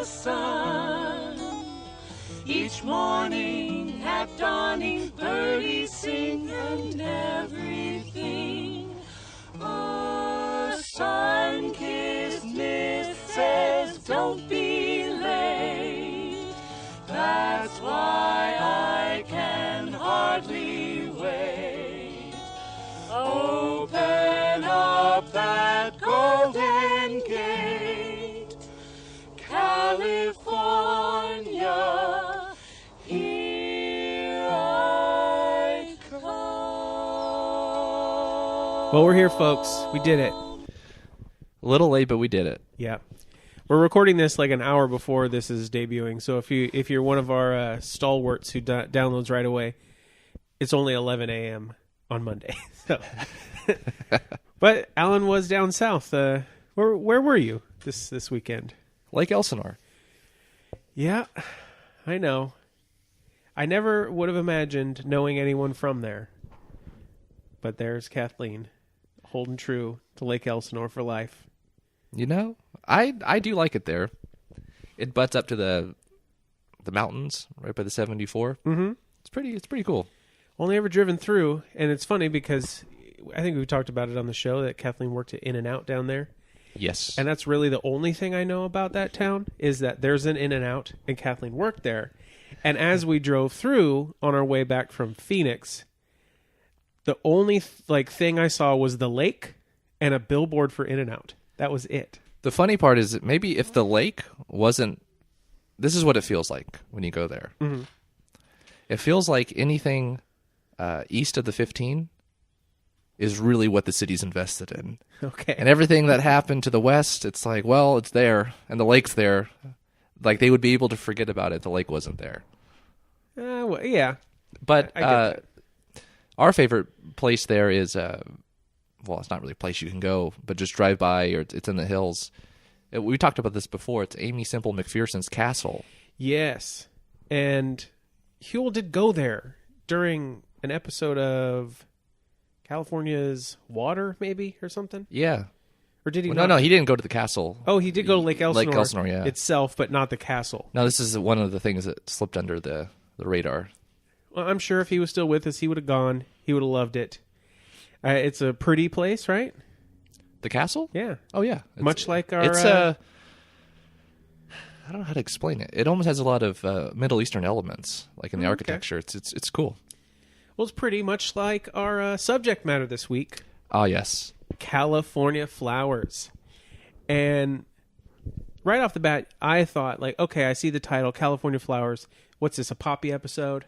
the sun. Each morning at dawning, birdies sing and everything. A sun-kissed mist says, don't be late. That's why I can hardly wait. Open up that golden gate, California, here I come. Well, we're here, folks. We did it. A little late, but we did it. Yeah. We're recording this like an hour before this is debuting, so if you're one of our stalwarts who downloads right away, it's only 11 a.m. on Monday. So, but Alan was down south. Where were you this weekend? Lake Elsinore. Yeah, I know. I never would have imagined knowing anyone from there. But there's Kathleen, holding true to Lake Elsinore for life. You know, I do like it there. It butts up to the mountains right by the 74. Mm-hmm. It's pretty cool. Only ever driven through, and it's funny because I think we talked about it on the show that Kathleen worked at In-N-Out down there. Yes. And that's really the only thing I know about that town is that there's an In-N-Out, and Kathleen worked there. And as we drove through on our way back from Phoenix, the only thing I saw was the lake and a billboard for In-N-Out. That was it. The funny part is that maybe if the lake wasn't... This is what it feels like when you go there. Mm-hmm. It feels like anything east of the 15 is really what the city's invested in. Okay. And everything that happened to the west, it's like, well, it's there, and the lake's there. Like, they would be able to forget about it. The lake wasn't there. Well, yeah. But I get that. Our favorite place there is... well, it's not really a place you can go, but just drive by, or it's in the hills. We talked about this before. It's Amy Semple McPherson's castle. Yes. And Huell did go there during an episode of California's Water, maybe, or something? Yeah. Or did he not? No, he didn't go to the castle. Oh, he did go to Lake Elsinore. Lake Elsinore, yeah. Itself, but not the castle. No, this is one of the things that slipped under the radar. Well, I'm sure if he was still with us, he would have gone. He would have loved it. It's a pretty place, right? The castle? Yeah. Oh, yeah. Much like our... It's I don't know how to explain it. It almost has a lot of Middle Eastern elements, like in the architecture. Okay. It's cool. Well, it's pretty much like our subject matter this week. Oh, yes. California flowers. And right off the bat, I thought, like, okay, I see the title, California Flowers. What's this, a poppy episode?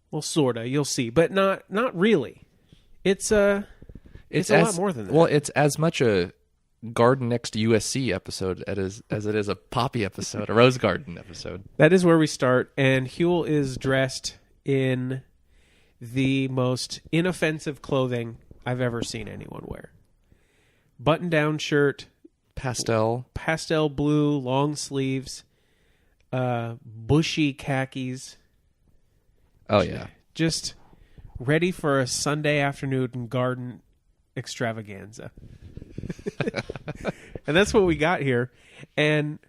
Well, sorta. You'll see, but not really. It's a lot more than that. Well, it's as much a Garden Next to USC episode as it is a poppy episode, a rose garden episode. That is where we start, and Huell is dressed in the most inoffensive clothing I've ever seen anyone wear. Button-down shirt, pastel blue, long sleeves, bushy khakis. Oh, yeah. Just ready for a Sunday afternoon garden extravaganza. And that's what we got here. And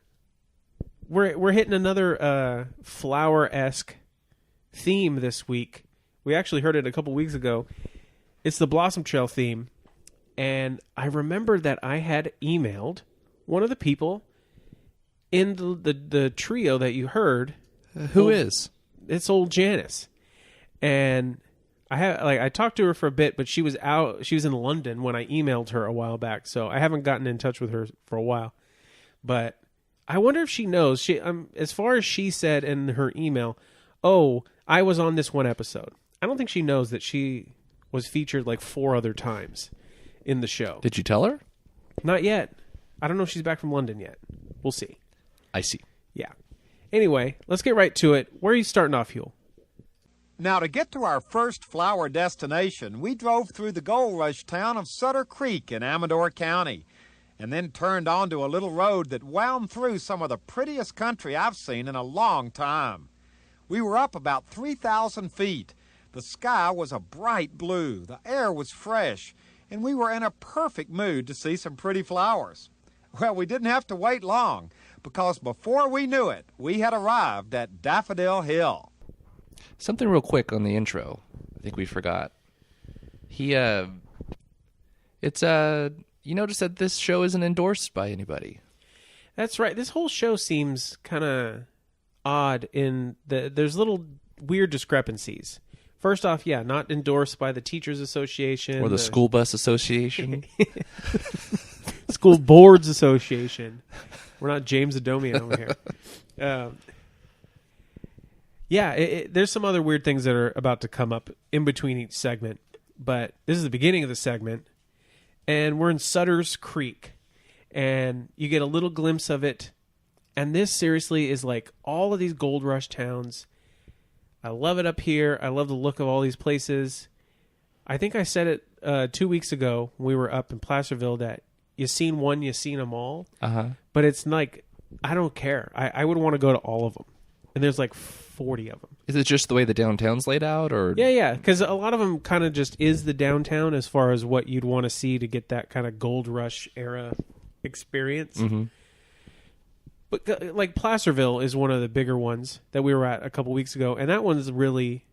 we're hitting another flower-esque theme this week. We actually heard it a couple weeks ago. It's the Blossom Trail theme. And I remember that I had emailed one of the people in the trio that you heard. Who is? It's old Janice. And I talked to her for a bit, but she was in London when I emailed her a while back, so I haven't gotten in touch with her for a while. But I wonder if she knows. As far as she said in her email, oh, I was on this one episode. I don't think she knows that she was featured like 4 other times in the show. Did you tell her? Not yet. I don't know if she's back from London yet. We'll see. I see. Yeah. Anyway, let's get right to it. Where are you starting off, Huell? Now, to get to our first flower destination, we drove through the gold rush town of Sutter Creek in Amador County, and then turned onto a little road that wound through some of the prettiest country I've seen in a long time. We were up about 3,000 feet. The sky was a bright blue, the air was fresh, and we were in a perfect mood to see some pretty flowers. Well, we didn't have to wait long, because before we knew it, we had arrived at Daffodil Hill. Something real quick on the intro. I think we forgot. You notice that this show isn't endorsed by anybody. That's right. This whole show seems kind of odd in there's little weird discrepancies. First off, yeah, not endorsed by the Teachers Association. Or the School Bus Association. School Boards Association. We're not James Adomian over here. There's some other weird things that are about to come up in between each segment. But this is the beginning of the segment. And we're in Sutter's Creek. And you get a little glimpse of it. And this seriously is like all of these gold rush towns. I love it up here. I love the look of all these places. I think I said it 2 weeks ago when we were up in Placerville that you seen one, you seen them all. Uh-huh. But it's like, I don't care. I would want to go to all of them. And there's like 40 of them. Is it just the way the downtown's laid out? Or Yeah. Because a lot of them kind of just is the downtown as far as what you'd want to see to get that kind of gold rush era experience. Mm-hmm. But like Placerville is one of the bigger ones that we were at a couple weeks ago. And that one's really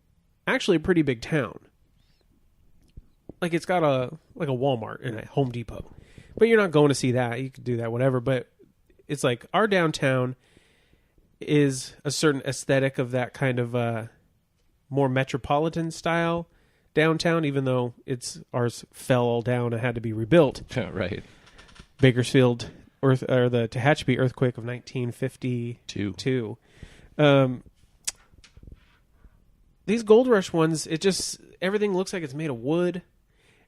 actually a pretty big town. Like it's got a Walmart and a Home Depot. But you're not going to see that. You could do that, whatever. But it's like our downtown is a certain aesthetic of that kind of more metropolitan style downtown, even though ours fell all down and had to be rebuilt. Right. Bakersfield or the Tehachapi earthquake of 1952. These Gold Rush ones, everything looks like it's made of wood.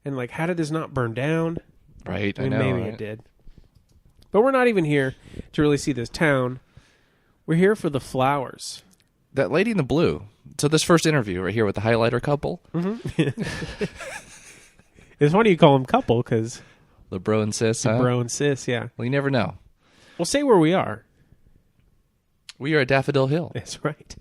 And like, how did this not burn down? Right, I mean, know. Maybe right? it did. But we're not even here to really see this town. We're here for the flowers. That lady in the blue. So this first interview right here with the highlighter couple. Mm-hmm. It's funny you call them couple because The bro and sis, huh? bro and sis, yeah. Well, you never know. We'll say where we are. We are at Daffodil Hill. That's right.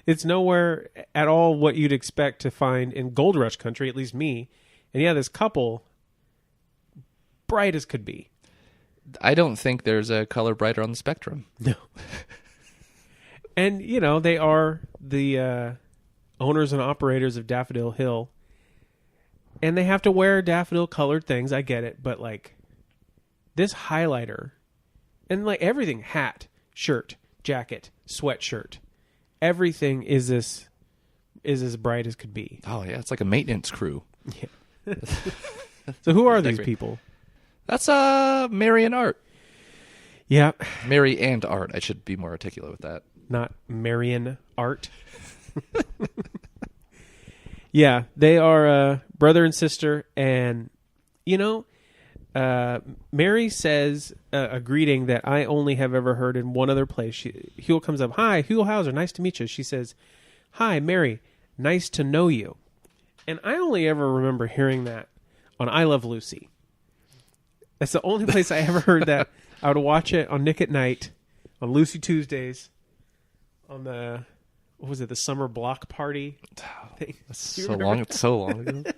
It's nowhere at all what you'd expect to find in Gold Rush country, at least me. And yeah, this couple, bright as could be. I don't think there's a color brighter on the spectrum. No. And, they are the owners and operators of Daffodil Hill. And they have to wear daffodil-colored things. I get it. But, like, this highlighter and, like, everything, hat, shirt, jacket, sweatshirt, everything is as bright as could be. Oh, yeah. It's like a maintenance crew. Yeah. So who are these people? That's Mary and Art. Yeah. Mary and Art. I should be more articulate with that. Not Marion Art. Yeah, they are brother and sister. And, Mary says a greeting that I only have ever heard in one other place. Huell comes up, "Hi, Huell Hauser, nice to meet you." She says, "Hi, Mary, nice to know you." And I only ever remember hearing that on I Love Lucy. That's the only place I ever heard that. I would watch it on Nick at Night, on Lucy Tuesdays, on the, the summer block party thing. That's so long. It's so long ago.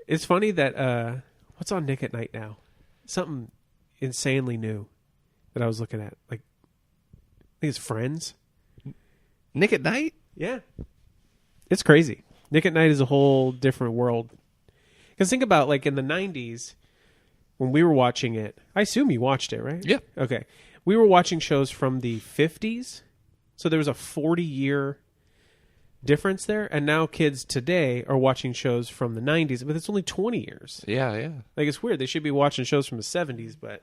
It's funny that, what's on Nick at Night now? Something insanely new that I was looking at. Like, I think it's Friends. Nick at Night? Yeah. It's crazy. Nick at Night is a whole different world. Because think about, like, in the 90s, when we were watching it, I assume you watched it, right? Yeah. Okay. We were watching shows from the 50s, so there was a 40-year difference there, and now kids today are watching shows from the 90s, but it's only 20 years. Yeah, yeah. Like, it's weird. They should be watching shows from the 70s, but...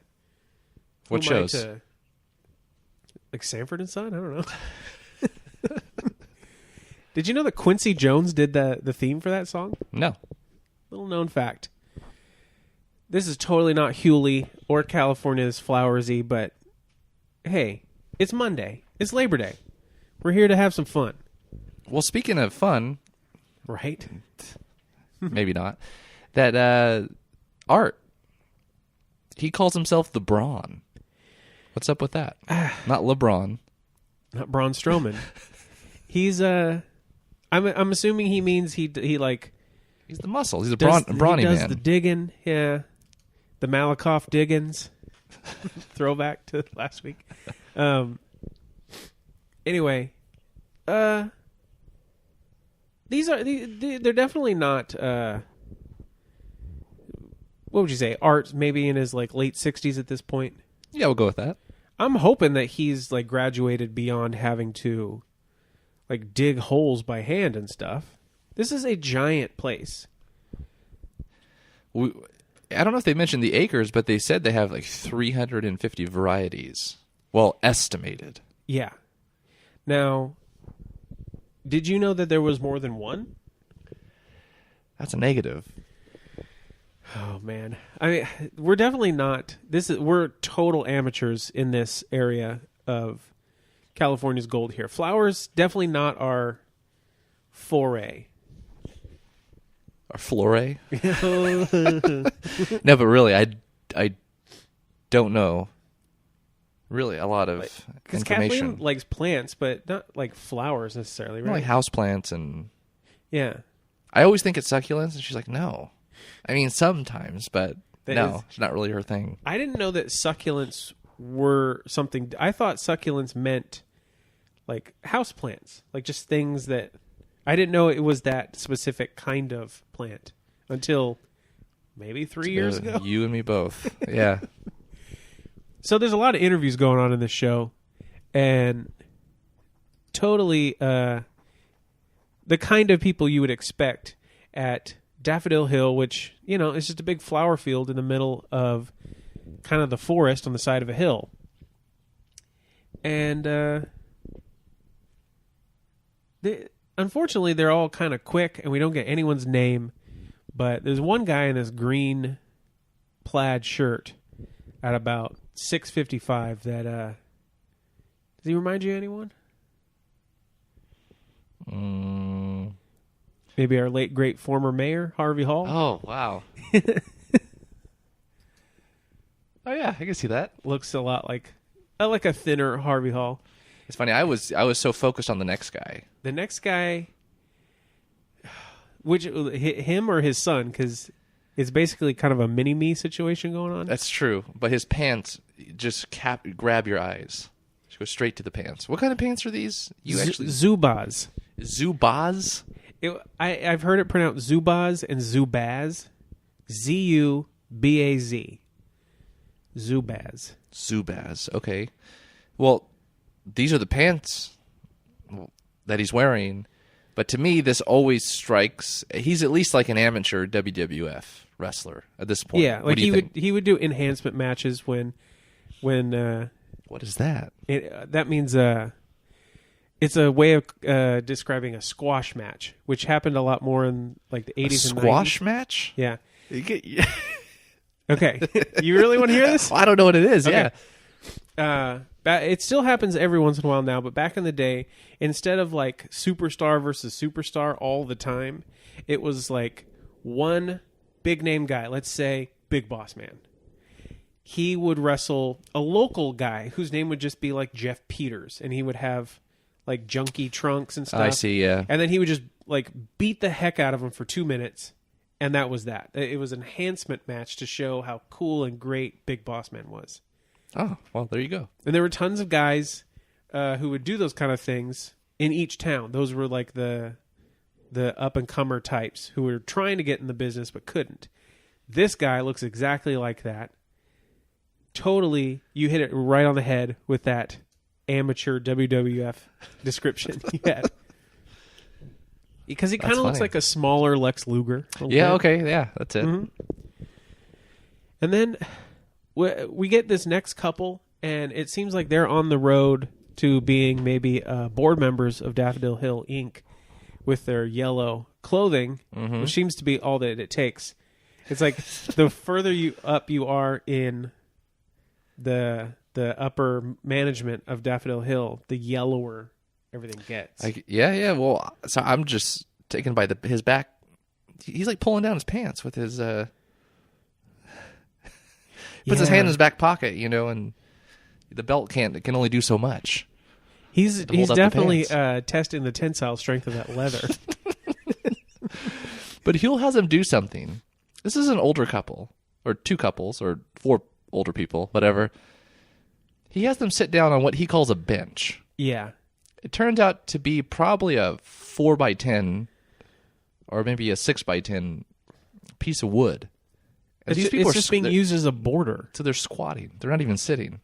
What shows? Like Sanford and Son? I don't know. Did you know that Quincy Jones did the theme for that song? No. Little known fact. This is totally not Huell or California's Flowersy, but hey, it's Monday. It's Labor Day. We're here to have some fun. Well, speaking of fun, right? Maybe not. That Art, he calls himself the Braun. What's up with that? Not LeBron. Not Braun Strowman. He's I'm assuming he means he like he's the muscle. He's a brawny he does man. the digging, yeah. the Malakoff Diggins throwback to last week. Anyway, they're definitely not. What would you say? Art maybe in his like late 60s at this point. Yeah, we'll go with that. I'm hoping that he's like graduated beyond having to like dig holes by hand and stuff. This is a giant place. I don't know if they mentioned the acres, but they said they have like 350 varieties. Well, estimated. Yeah. Now, did you know that there was more than one? That's a negative. Oh man. I mean, we're definitely not we're total amateurs in this area of California's gold here. Flowers definitely not our foray. Our flore? No, but really, I don't know really a lot of Because information. Kathleen likes plants, but not like flowers necessarily, right? Like houseplants and... Yeah. I always think it's succulents, and she's like, no. I mean, sometimes, but it's not really her thing. I didn't know that succulents were something. I thought succulents meant like houseplants, like just things that... I didn't know it was that specific kind of plant until maybe 3 years ago. You and me both. Yeah. So there's a lot of interviews going on in this show, and totally the kind of people you would expect at Daffodil Hill, which, you know, is just a big flower field in the middle of kind of the forest on the side of a hill. And unfortunately, they're all kind of quick, and we don't get anyone's name. But there's one guy in this green plaid shirt at about 6:55 that does he remind you of anyone? Maybe our late great former mayor Harvey Hall. Oh, wow. Oh yeah, I can see that. Looks a lot like a thinner Harvey Hall. It's funny. I was so focused on the next guy. The next guy, which him or his son, because it's basically kind of a mini-me situation going on. That's true, but his pants just grab your eyes. Just go straight to the pants. What kind of pants are these? Zubaz. Zubaz? I've heard it pronounced Zubaz and Zubaz. Zubaz. Zubaz. Zubaz. Okay. Well, these are the pants that he's wearing, but to me, this always strikes. He's at least like an amateur WWF wrestler at this point. Yeah, like he would do enhancement matches when. What is that? That means it's a way of describing a squash match, which happened a lot more in like the 80s and 90s. Squash match? Yeah. Okay. You really want to hear this? I don't know what it is. Okay. Yeah. It still happens every once in a while now, but back in the day, instead of like superstar versus superstar all the time, it was like one big name guy, let's say Big Boss Man. He would wrestle a local guy whose name would just be like Jeff Peters, and he would have like junky trunks and stuff. I see, yeah. And then he would just like beat the heck out of him for 2 minutes, and that was that. It was an enhancement match to show how cool and great Big Boss Man was. Oh, well, there you go. And there were tons of guys who would do those kind of things in each town. Those were like the up-and-comer types who were trying to get in the business but couldn't. This guy looks exactly like that. Totally, you hit it right on the head with that amateur WWF description you had. Because he kind of looks like a smaller Lex Luger. Yeah, okay, yeah, that's it. Mm-hmm. And then we get this next couple, and it seems like they're on the road to being maybe board members of Daffodil Hill, Inc., with their yellow clothing, which seems to be all that it takes. It's like the further you are in the upper management of Daffodil Hill, the yellower everything gets. Yeah. Well, so I'm just taken by his back. He's like pulling down his pants with his... puts his hand in his back pocket, and the belt can only do so much. He's definitely testing the tensile strength of that leather. But Huell has him do something. This is an older couple. or 2 couples, or 4 older people, whatever. He has them sit down on what he calls a bench. Yeah. It turns out to be probably a 4x10 or maybe a 6x10 piece of wood. And It's just being used as a border. So they're squatting. They're not even sitting.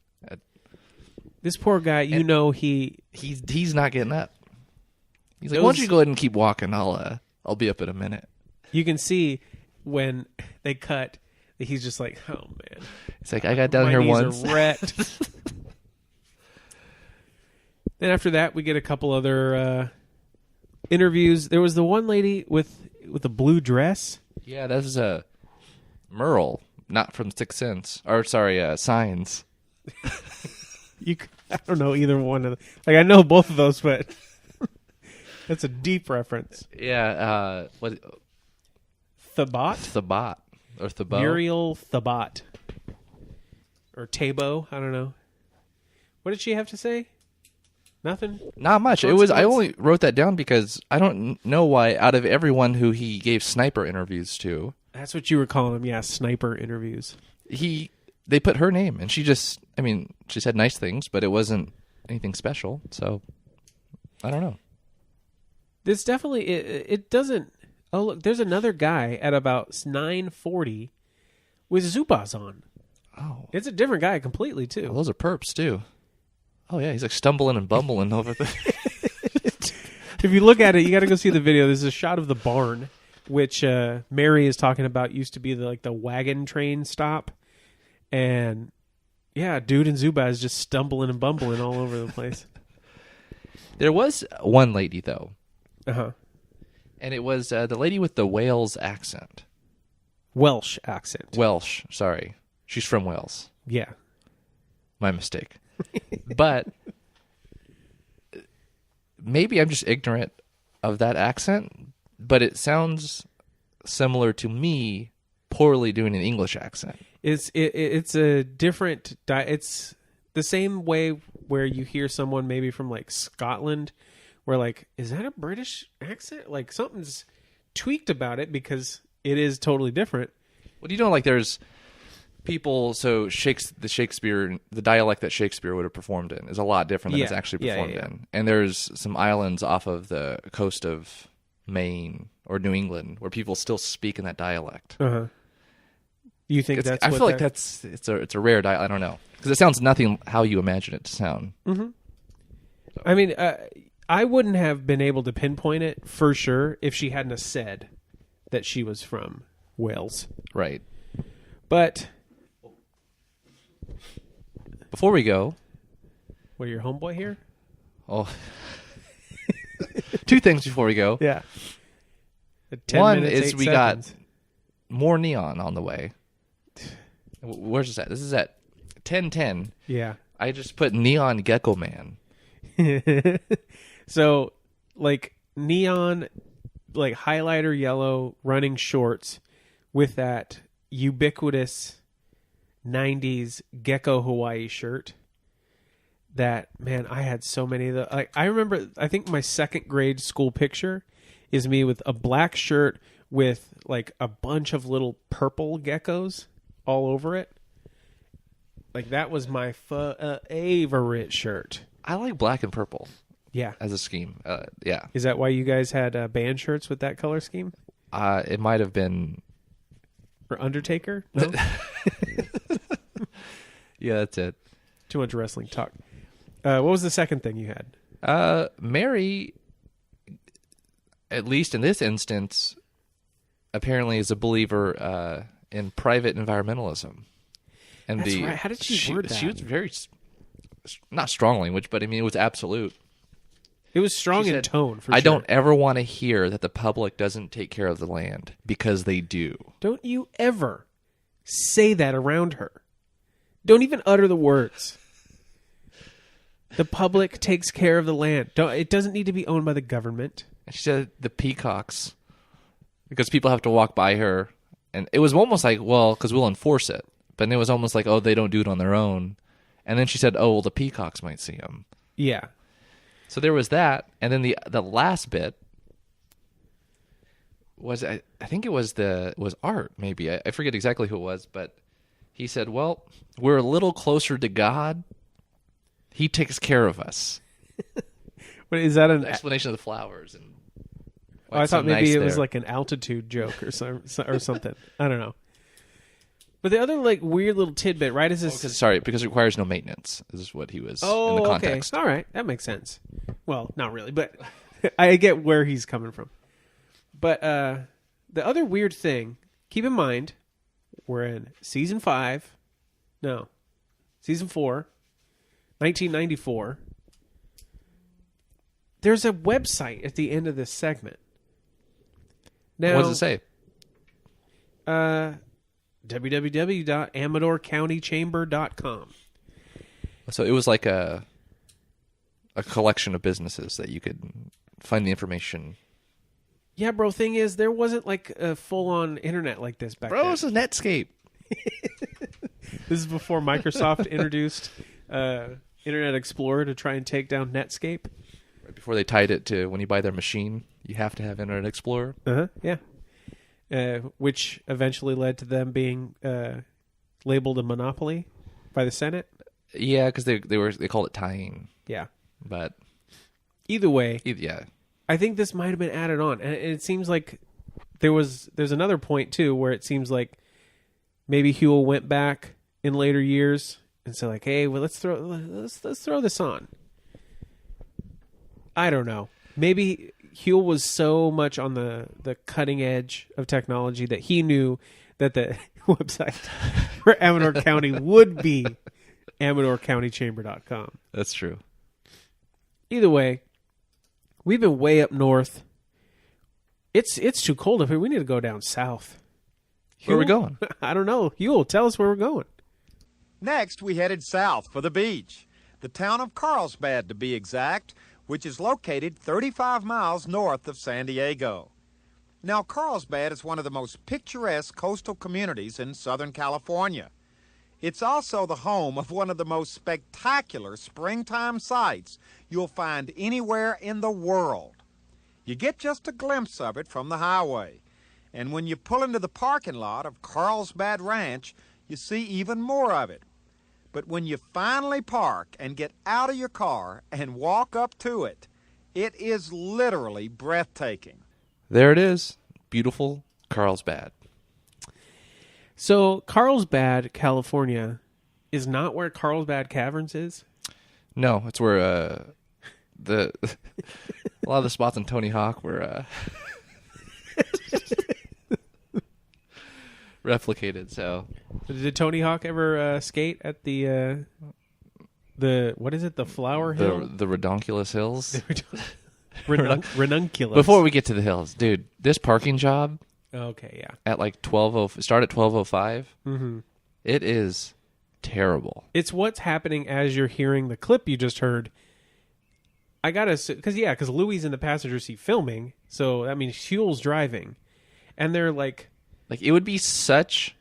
This poor guy, He's not getting up. He's like, why don't you go ahead and keep walking? I'll be up in a minute. You can see when they cut that he's just like, oh man. It's like, I got down My here knees once. are wrecked. Then after that, we get a couple other interviews. There was the one lady with a blue dress. Yeah, that was a Merle, not from Sixth Sense. Or, sorry, Signs. I don't know either one of them. Like, I know both of those, but that's a deep reference. Yeah, what? Thabat? Thabat. Or Thabot. Muriel Thabat. Or Tabo. I don't know. What did she have to say? Nothing? Not much. I only wrote that down because I don't know why, out of everyone who he gave sniper interviews to, That's what you were calling them, yeah, sniper interviews. they put her name, and she said nice things, but it wasn't anything special, so I don't know. This definitely, it doesn't, oh look, there's another guy at about 9:40 with Zubaz on. Oh. It's a different guy completely, too. Well, those are perps, too. Oh, yeah, he's like stumbling and bumbling over the... If you look at it, you got to go see the video. There's a shot of the barn, which Mary is talking about used to be the wagon train stop. And, yeah, dude and Zubaz just stumbling and bumbling all over the place. There was one lady, though. Uh-huh. And it was the lady with the Wales accent. Welsh accent. Welsh, sorry. She's from Wales. Yeah. My mistake. But maybe I'm just ignorant of that accent, but it sounds similar to me poorly doing an English accent. It's a different... It's the same way where you hear someone maybe from, like, Scotland, where, like, is that a British accent? Like, something's tweaked about it because it is totally different. Well, you know, like, there's people, so the dialect that Shakespeare would have performed in is a lot different than it's actually performed in. And there's some islands off of the coast of Maine or New England where people still speak in that dialect. Uh-huh. You think that's I feel like it's a rare dialect. I don't know. Because it sounds nothing how you imagine it to sound. Mm-hmm. So. I mean, I wouldn't have been able to pinpoint it for sure if she hadn't have said that she was from Wales. Right. But before we go... What, your homeboy here? Oh. 2 things before we go. Yeah. 1 minutes, is 8 we seconds. got more neon on the way. Where's this at? This is at 10:10. Yeah. I just put Neon Gecko Man. So, like, neon, like, highlighter yellow running shorts with that ubiquitous 90s Gecko Hawaii shirt. That, man, I had so many of the... Like, I remember, I think my 2nd grade school picture is me with a black shirt with, like, a bunch of little purple geckos all over it. Like, that was my favorite shirt. I like black and purple. Yeah. As a scheme. Yeah. Is that why you guys had band shirts with that color scheme? It might have been... Or Undertaker? No? Yeah, that's it. Too much wrestling talk. What was the second thing you had? Mary, at least in this instance, apparently is a believer in private environmentalism. And That's right. How did she word that? She was very, not strong language, but I mean, it was absolute. It was strong in tone, for sure. I don't ever want to hear that the public doesn't take care of the land, because they do. Don't you ever say that around her. Don't even utter the words. The public takes care of the land. It doesn't need to be owned by the government. And she said the peacocks, because people have to walk by her. And it was almost like, well, because we'll enforce it. But then it was almost like, oh, they don't do it on their own. And then she said, oh, well, the peacocks might see them. Yeah. So there was that. And then the last bit I think it was Art, maybe. I forget exactly who it was, but he said, well, we're a little closer to God. He takes care of us. What, is that an explanation of the flowers? And I thought maybe it was like an altitude joke or something. I don't know. But the other like weird little tidbit, right, is this... because it requires no maintenance, is what he was in the context. Okay. All right, that makes sense. Well, not really, but I get where he's coming from. But the other weird thing, keep in mind, we're in season 4, 1994. There's a website at the end of this segment. Now, what does it say? www.amadorcountychamber.com. So it was like a collection of businesses that you could find the information. Yeah, bro. Thing is, there wasn't like a full-on internet like this back then. Bro, it's a Netscape. This is before Microsoft introduced Internet Explorer to try and take down Netscape. Right before they tied it to when you buy their machine, you have to have Internet Explorer. Yeah. Which eventually led to them being labeled a monopoly by the Senate. Yeah, because they called it tying. Yeah. But either way, yeah, I think this might have been added on, and it seems like there's another point too where it seems like maybe Huell went back in later years and said like, "Hey, well, let's throw this on." I don't know. Maybe Huell was so much on the cutting edge of technology that he knew that the website for Amador County would be AmadorCountyChamber.com. That's true. Either way, we've been way up north. It's too cold up here. We need to go down south. Where are we going? I don't know. Huell, tell us where we're going. Next, we headed south for the beach, the town of Carlsbad to be exact, which is located 35 miles north of San Diego. Now, Carlsbad is one of the most picturesque coastal communities in Southern California. It's also the home of one of the most spectacular springtime sights you'll find anywhere in the world. You get just a glimpse of it from the highway, and when you pull into the parking lot of Carlsbad Ranch, you see even more of it. But when you finally park and get out of your car and walk up to it, it is literally breathtaking. There it is. Beautiful Carlsbad. So Carlsbad, California, is not where Carlsbad Caverns is? No, it's where a lot of the spots on Tony Hawk were replicated. So, did Tony Hawk ever skate at the what is it? The Flower Hill? The Redonkulous Hills. Ranunculus. Before we get to the hills, dude, this parking job. Okay, yeah. At like start at 12:05. Mm-hmm. It is terrible. It's what's happening as you're hearing the clip you just heard. I gotta, because Louis is in the passenger seat filming, so that means Huell's driving, and they're like it would be the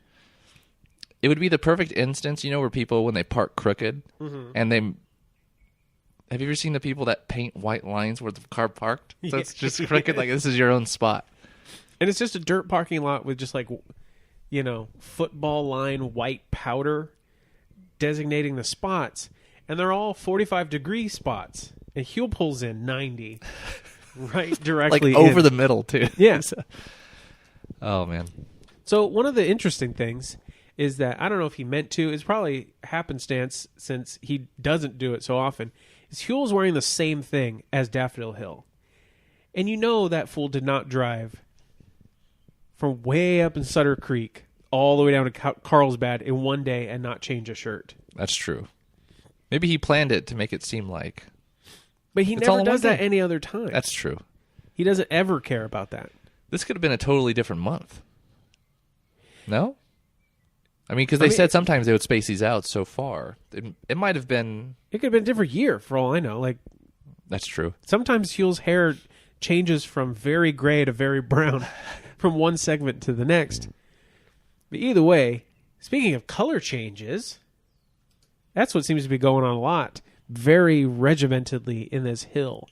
perfect instance, where people when they park crooked, mm-hmm. and they. Have you ever seen the people that paint white lines where the car parked? So it's just crooked, like this is your own spot. And it's just a dirt parking lot with just football line white powder designating the spots. And they're all 45-degree spots. And Huell pulls in 90 right directly over the middle, too. Yeah. Oh, man. So one of the interesting things is that, I don't know if he meant to, it's probably happenstance since he doesn't do it so often, is Huell's wearing the same thing as Daffodil Hill. And that fool did not drive from way up in Sutter Creek all the way down to Carlsbad in one day and not change a shirt. That's true. Maybe he planned it to make it seem like... But he never does that any other time. That's true. He doesn't ever care about that. This could have been a totally different month. No? I mean, because they said sometimes they would space these out so far. It might have been... It could have been a different year, for all I know. That's true. Sometimes Huell's hair changes from very gray to very brown from one segment to the next. But either way, speaking of color changes, that's what seems to be going on a lot. Very regimentedly in this hill.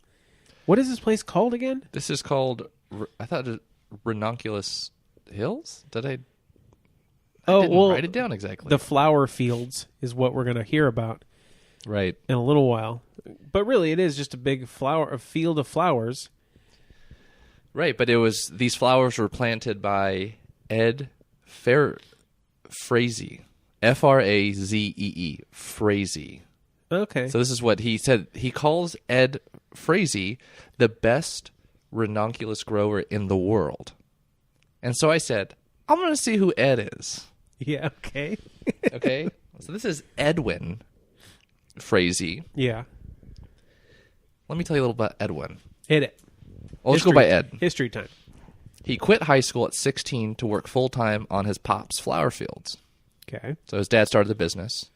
What is this place called again? This is called... I thought ranunculus hills? I didn't write it down exactly. The flower fields is what we're going to hear about Right. in a little while. But really, it is just a big a field of flowers. Right, but these flowers were planted by Ed Frazee. Frazee. Frazee. Okay. So this is what he said. He calls Ed Frazee the best ranunculus grower in the world. And so I said, I'm going to see who Ed is. Yeah, okay. Okay? So this is Edwin Frazee. Yeah. Let me tell you a little about Edwin. Hit it. Well, let's go by Ed. History time. He quit high school at 16 to work full-time on his pop's flower fields. Okay. So his dad started the business.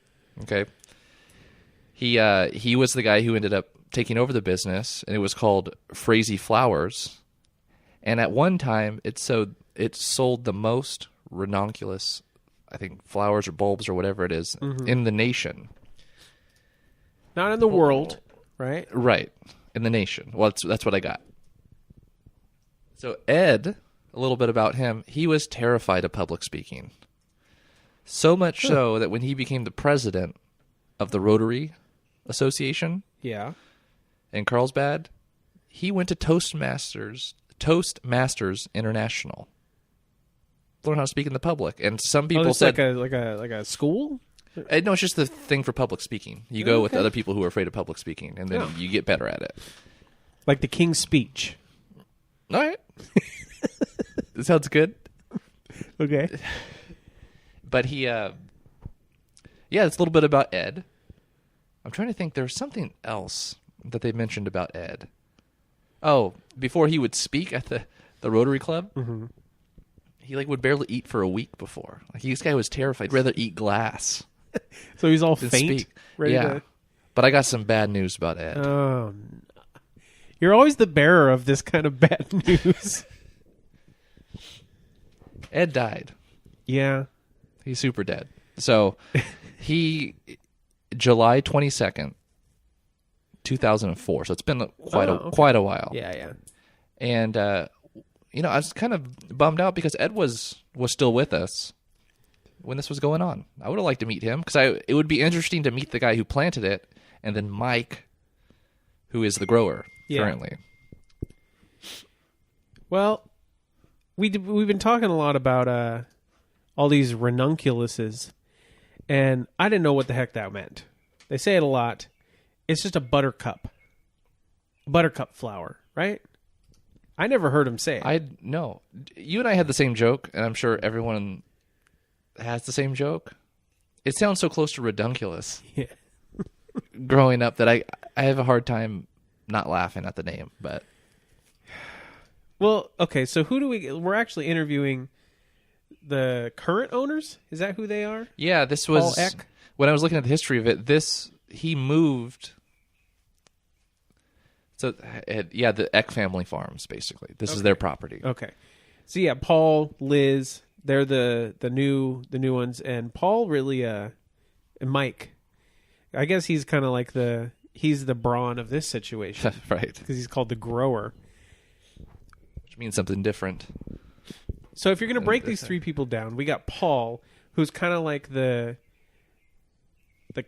Okay. He was the guy who ended up taking over the business, and it was called Frazee Flowers. And at one time, it sold the most ranunculus, I think, flowers or bulbs or whatever it is, in the nation. Not in the world, right? Right. In the nation. Well, that's what I got. So Ed, a little bit about him, he was terrified of public speaking. So much so that when he became the president of the Rotary Association Yeah. in Carlsbad, he went to Toastmasters International. Learn how to speak in the public. And some people said like a school? no, it's just the thing for public speaking. You go with other people who are afraid of public speaking, and then you get better at it. Like the King's Speech. All right. That sounds good. Okay. But he, it's a little bit about Ed. I'm trying to think. There was something else that they mentioned about Ed. Oh, before he would speak at the Rotary Club, he would barely eat for a week before. This guy was terrified. He'd rather eat glass So he's all than faint? speak. Ready Yeah. to... But I got some bad news about Ed. Oh, no. You're always the bearer of this kind of bad news. Ed died. Yeah. He's super dead. So July 22nd, 2004. So it's been quite a while. Yeah, yeah. And I was kind of bummed out because Ed was still with us when this was going on. I would have liked to meet him because it would be interesting to meet the guy who planted it, and then Mike, who is the grower currently. Well, we've been talking a lot about all these ranunculuses, and I didn't know what the heck that meant. They say it a lot. It's just a buttercup flower, right? I never heard him say it. No. You and I had the same joke, and I'm sure everyone has the same joke. It sounds so close to redunculus. Yeah. Growing up that I have a hard time not laughing at the name, but Well, okay, so we're actually interviewing the current owners? Is that who they are? yeah, this was Paul Eck? when I was looking at the history of it. He moved. So the Eck family farms basically. This is their property. Okay. So yeah, Paul, Liz, they're the new ones, and Paul really and Mike. I guess he's kind of like he's the brawn of this situation. Right. Because he's called the grower. Which means something different. So if you're going to break these three people down, we got Paul, who's kind of like the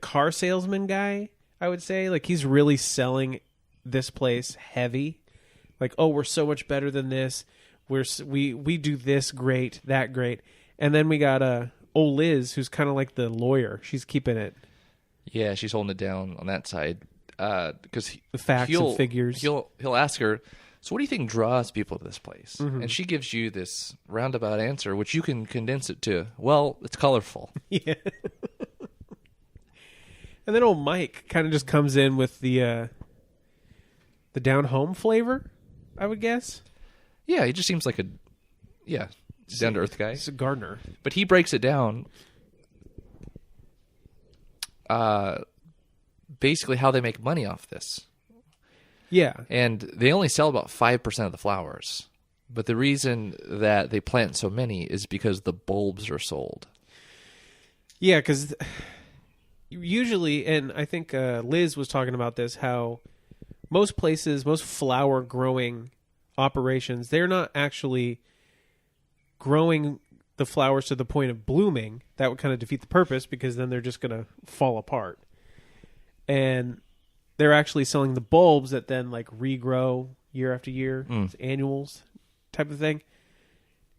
car salesman guy, I would say. Like, he's really selling this place heavy. Like, oh, we're so much better than this. We do this great, that great. And then we got old Liz, who's kind of like the lawyer. She's keeping it. Yeah, she's holding it down on that side because The facts and figures. He'll ask her, so what do you think draws people to this place? And she gives you this roundabout answer, which you can condense it to, well, it's colorful. Yeah. And then old Mike kind of just comes in with the down home flavor, I would guess. Yeah, he just seems like down to earth guy. He's a gardener. But he breaks it down. Basically, how they make money off this. Yeah. And they only sell about 5% of the flowers. But the reason that they plant so many is because the bulbs are sold. Yeah, because usually, and I think Liz was talking about this, how most places, most flower growing operations, they're not actually growing the flowers to the point of blooming, that would kind of defeat the purpose because then they're just going to fall apart. And they're actually selling the bulbs that then like regrow year after year, It's annuals type of thing.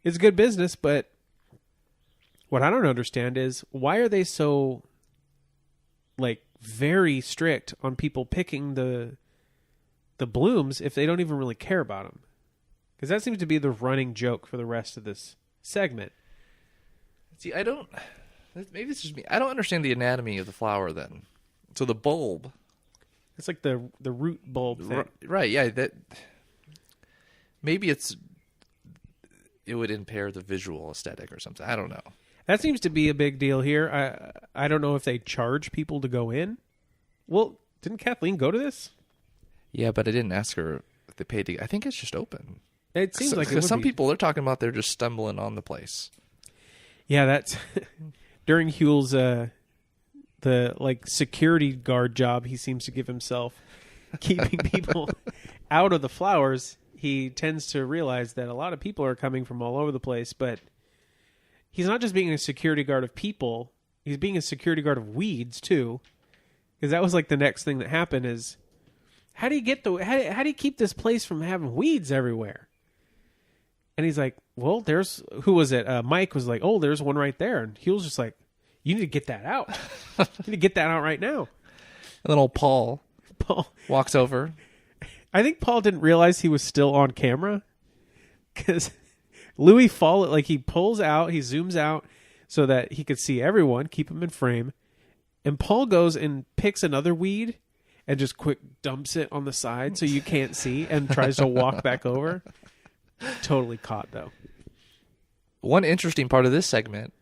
It's good business, but what I don't understand is why are they so like very strict on people picking the blooms if they don't even really care about them? Because that seems to be the running joke for the rest of this segment. See, maybe it's just me. I don't understand the anatomy of the flower then. So the bulb. It's like the root bulb thing. Right, yeah. Maybe it would impair the visual aesthetic or something. I don't know. That seems to be a big deal here. I don't know if they charge people to go in. Well, didn't Kathleen go to this? Yeah, but I didn't ask her if they paid to. I think it's just open. It seems like it would some be. people they're talking about they're just stumbling on the place. Yeah, that's during Huell's the like security guard job he seems to give himself, keeping people out of the flowers. He tends to realize that a lot of people are coming from all over the place, but he's not just being a security guard of people, he's being a security guard of weeds too. Because that was like the next thing that happened is how do you keep this place from having weeds everywhere? And he's like, well, who was it? Mike was like, oh, there's one right there. And he was just like, you need to get that out. You need to get that out right now. And then old Paul walks over. I think Paul didn't realize he was still on camera because Louis he pulls out, he zooms out so that he could see everyone, keep him in frame. And Paul goes and picks another weed and just quick dumps it on the side so you can't see and tries to walk back over. Totally caught, though. One interesting part of this segment,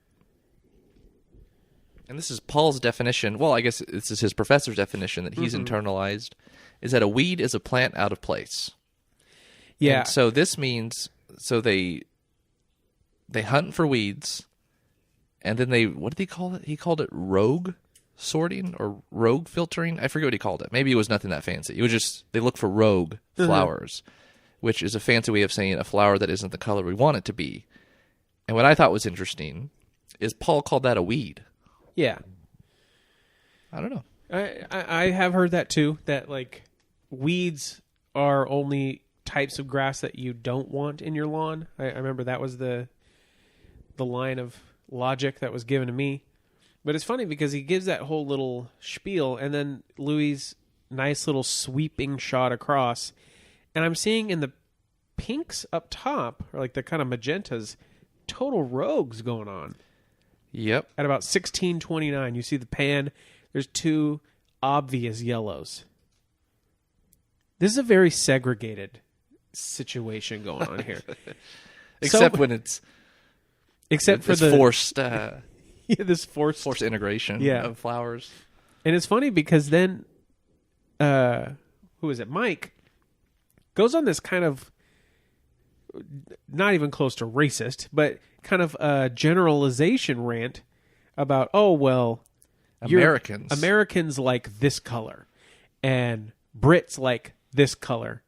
and this is Paul's definition, well, I guess this is his professor's definition that he's internalized, is that a weed is a plant out of place. Yeah. And so this means, they hunt for weeds, and then what did he call it? He called it rogue sorting or rogue filtering. I forget what he called it. Maybe it was nothing that fancy. It was just, they look for rogue flowers, which is a fancy way of saying a flower that isn't the color we want it to be. And what I thought was interesting is Paul called that a weed. Yeah. I don't know. I have heard that too, that like weeds are only types of grass that you don't want in your lawn. I remember that was the line of logic that was given to me. But it's funny because he gives that whole little spiel and then Louis' nice little sweeping shot across. And I'm seeing in the pinks up top, or like the kind of magentas, total rogues going on. Yep. At about 1629, you see the pan. There's two obvious yellows. This is a very segregated situation going on here. Except when it's forced this forced integration of flowers. And it's funny because then who is it? Mike goes on this kind of not even close to racist, but kind of a generalization rant about, oh, well, Americans like this color and Brits like this color.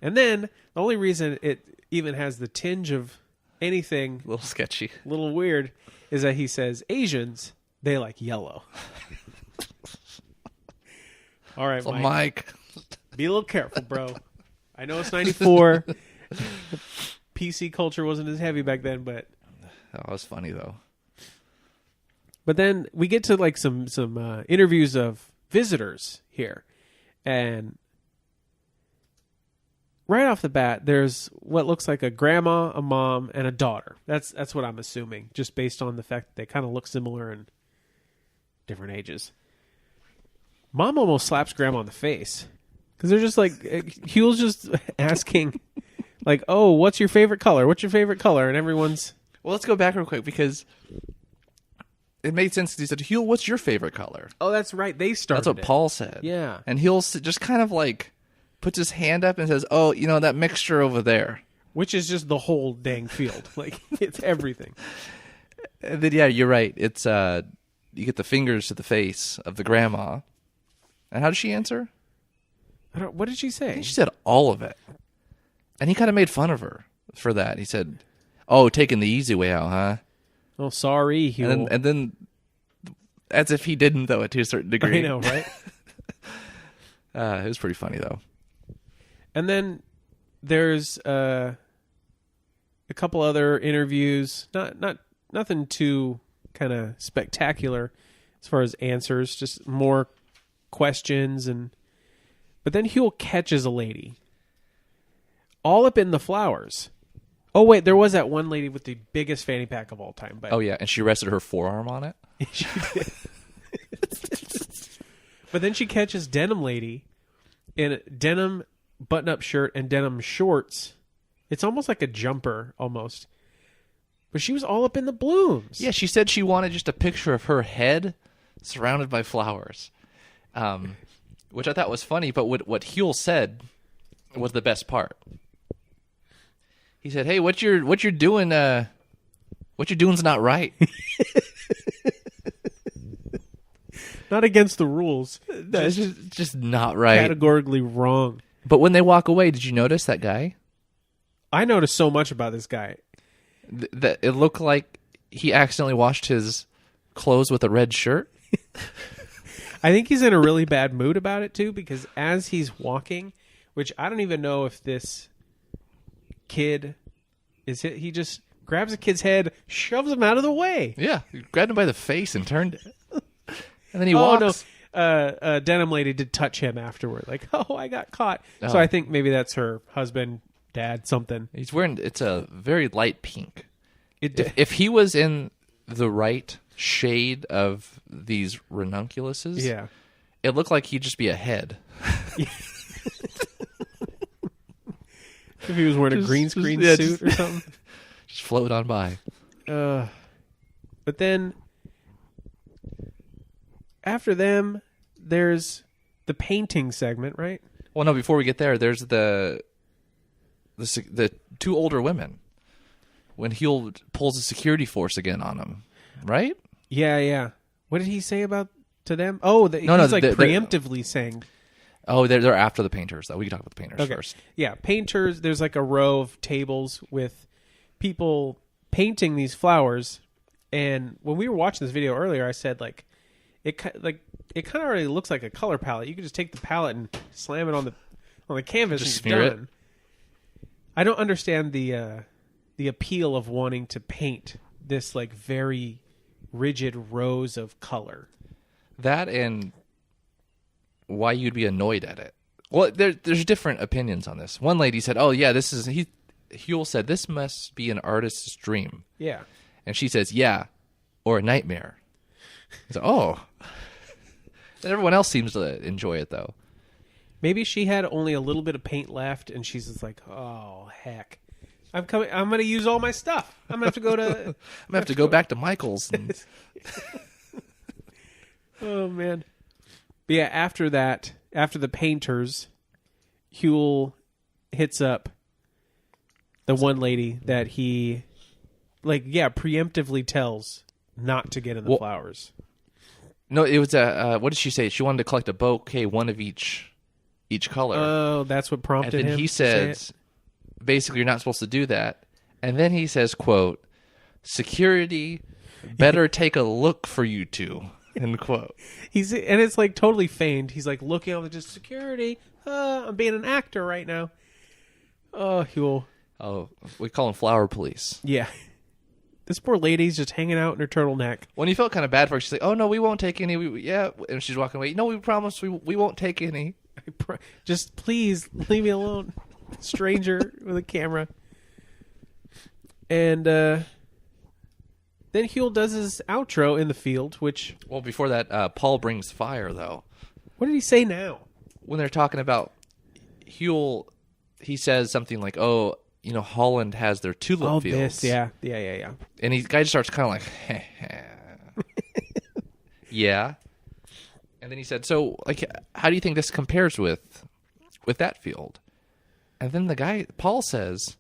And then the only reason it even has the tinge of anything a little sketchy, a little weird, is that he says Asians, they like yellow. All right, so Mike. Be a little careful, bro. I know it's 94. PC culture wasn't as heavy back then, but that was funny though. But then we get to like some interviews of visitors here, and right off the bat, there's what looks like a grandma, a mom, and a daughter. That's what I'm assuming, just based on the fact that they kind of look similar in different ages. Mom almost slaps grandma in the face because they're just like Huell's just asking, like, "Oh, what's your favorite color? What's your favorite color?" And everyone's. Well, let's go back real quick because it made sense. He said, "Huell, what's your favorite color?" Oh, that's right. They started. That's what Paul said. Yeah, and Huell just kind of like puts his hand up and says, "Oh, that mixture over there," which is just the whole dang field. Like it's everything. And then, yeah, you're right. It's you get the fingers to the face of the grandma. And how did she answer? What did she say? I think she said all of it. And he kind of made fun of her for that. He said, Oh, taking the easy way out, huh? Oh, sorry, Huell. And then, as if he didn't, though, to a certain degree. I know, right? It was pretty funny, though. And then there's a couple other interviews. Nothing too kind of spectacular as far as answers, just more questions. But then Huell catches a lady all up in the flowers. Oh, wait, there was that one lady with the biggest fanny pack of all time. But Oh, yeah, and she rested her forearm on it? she did. But then she catches Denim Lady in a denim button-up shirt and denim shorts. It's almost like a jumper, almost. But she was all up in the blooms. Yeah, she said she wanted just a picture of her head surrounded by flowers, which I thought was funny. But what Huell said was the best part. He said, "Hey, what you're doing? What you're doing's not right." Not against the rules. That's just not right. Categorically wrong. But when they walk away, did you notice that guy? I noticed so much about this guy. That it looked like he accidentally washed his clothes with a red shirt. I think he's in a really bad mood about it, too, because as he's walking, which I don't even know if this kid he just grabs a kid's head, shoves him out of the way. Yeah, he grabbed him by the face and turned it. And then he walks. Oh, no. Denim Lady did touch him afterward. Like, oh, I got caught. Oh. So I think maybe that's her husband, dad, something. He's wearing, it's a very light pink. It If he was in the right shade of these ranunculuses, yeah. it looked like he'd just be a head. If he was wearing a green screen suit or something. Just float on by. But then after them, there's the painting segment, right? Well, no, before we get there, there's the two older women. When Huell pulls the security force again on them, right? Yeah. What did he say to them? Oh, he's preemptively saying. Oh, they're after the painters, though. We can talk about the painters first. Yeah, painters. There's like a row of tables with people painting these flowers. And when we were watching this video earlier, I said it kind of already looks like a color palette. You could just take the palette and slam it on the canvas Just and you're smear done. I don't understand the appeal of wanting to paint this like very rigid rows of color. That and why you'd be annoyed at it. Well, there's different opinions on this. One lady said, "Oh yeah, Huell said this must be an artist's dream." Yeah, and she says, "Yeah, or a nightmare." So, oh, and everyone else seems to enjoy it though. Maybe she had only a little bit of paint left, and she's just like, "Oh heck, I'm coming. I'm going to use all my stuff. I'm going to have to go to. I'm gonna have to go back to Michael's." And... Oh man. But yeah, after that, after the painters, Huell hits up the one lady that he, preemptively tells not to get in the flowers. No, it was what did she say? She wanted to collect a bouquet, one of each color. Oh, that's what prompted him. And then he says, basically, you're not supposed to do that. And then he says, quote, "Security better take a look for you two." End quote. And it's like totally feigned. He's like looking over, just security. I'm being an actor right now. Oh, Huell. Oh, we call him flower police. Yeah. This poor lady's just hanging out in her turtleneck. When he felt kind of bad for her, she's like, "Oh no, we won't take any." And she's walking away. "No, we promise we won't take any. Just please leave me alone, stranger with a camera." And then Huell does his outro in the field, which... Well, before that, Paul brings fire, though. What did he say now? When they're talking about Huell, he says something like, "Oh, Holland has their tulip fields." This, yeah. And the guy just starts kind of like, yeah. And then he said, "So, how do you think this compares with that field?" And then the guy, Paul, says,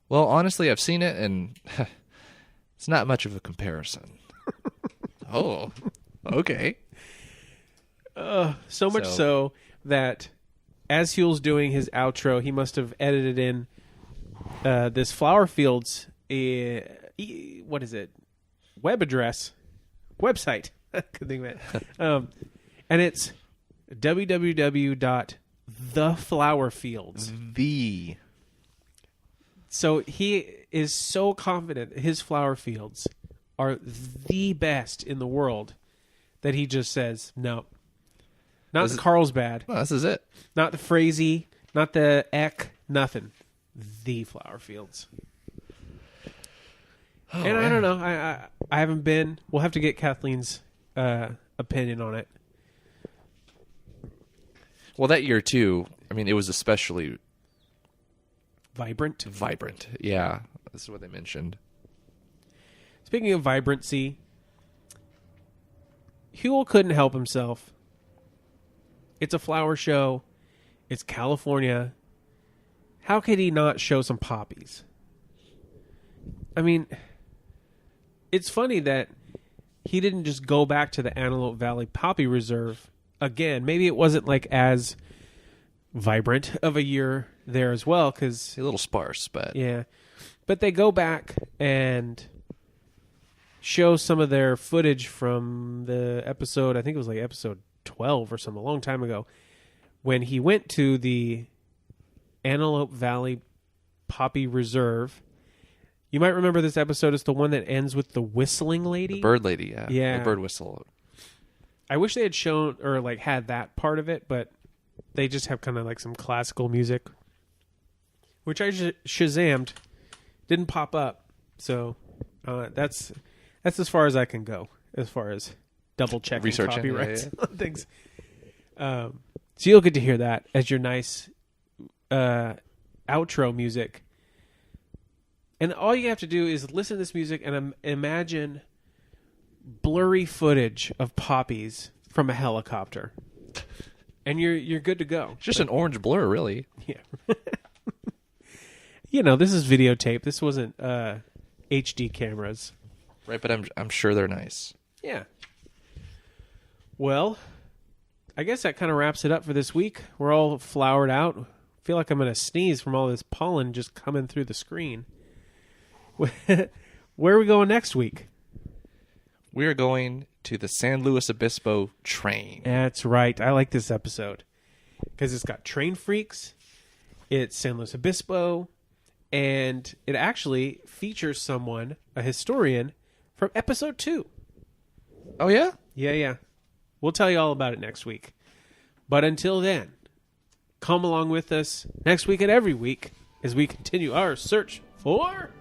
"Well, honestly, I've seen it, and it's not much of a comparison." Oh, okay. So much so that as Huell's doing his outro, he must have edited in this flower fields what is it? Website. I couldn't think of it. And it's www.theflowerfields. So he is so confident his flower fields are the best in the world that he just says, no. Not the Carlsbad. Well, this is it. Not the Frazee. Not the Eck. Nothing. The flower fields. Oh, and I man. don't know. I haven't been. We'll have to get Kathleen's opinion on it. Well, that year, too, I mean, it was especially Vibrant. Yeah, this is what they mentioned. Speaking of vibrancy, Huell couldn't help himself. It's a flower show. It's California. How could he not show some poppies? I mean, it's funny that he didn't just go back to the Antelope Valley Poppy Reserve again. Maybe it wasn't like as vibrant of a year there as well, because A little sparse, but yeah, but they go back and show some of their footage from the episode. I think it was like episode 12 or something, a long time ago, when he went to the Antelope Valley Poppy Reserve. You might remember this episode. It's the one that ends with the whistling lady. the bird lady, Yeah. the bird whistle. I wish they had shown or like had that part of it, but they just have kind of like some classical music, which I Shazammed. Didn't pop up. So that's as far as I can go as far as double checking Researching, copyrights yeah. on things. So you'll get to hear that as your nice outro music. And all you have to do is listen to this music and imagine blurry footage of poppies from a helicopter, and you're good to go. It's just an orange blur, really. Yeah. You know, this is videotape. This wasn't HD cameras. Right, but I'm sure they're nice. Yeah. Well, I guess that kind of wraps it up for this week. We're all flowered out. I feel like I'm going to sneeze from all this pollen just coming through the screen. Where are we going next week? We are going to the San Luis Obispo train. That's right. I like this episode because it's got train freaks. It's San Luis Obispo. And it actually features someone, a historian, from episode 2. Oh, yeah? Yeah. We'll tell you all about it next week. But until then, come along with us next week and every week as we continue our search for...